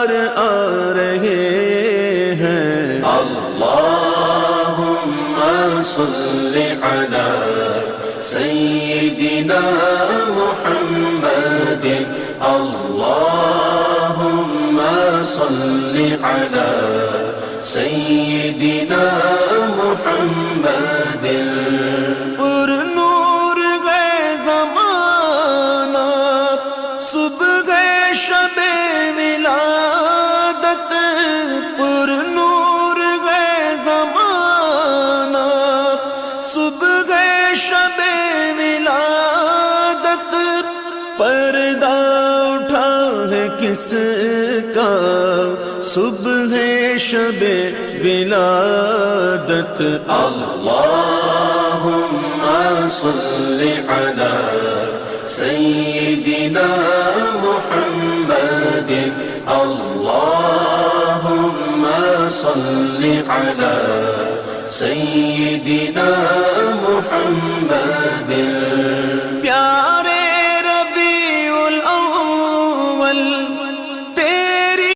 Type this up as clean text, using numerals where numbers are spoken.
یار آ رہے ہیں۔ اللہم صلی علی سیدنا محمد، اللہم صلی علی سیدنا محمد۔ پر نور گئے زمانہ صبح گئے شب ولادت، پر نور گئے زمانہ صبح گئے شب ولادت، پردہ اٹھا ہے کس کا صبح شب ولادت۔ اللہم صلی علی سیدنا محمد، اللہم صلی علی سیدنا محمد۔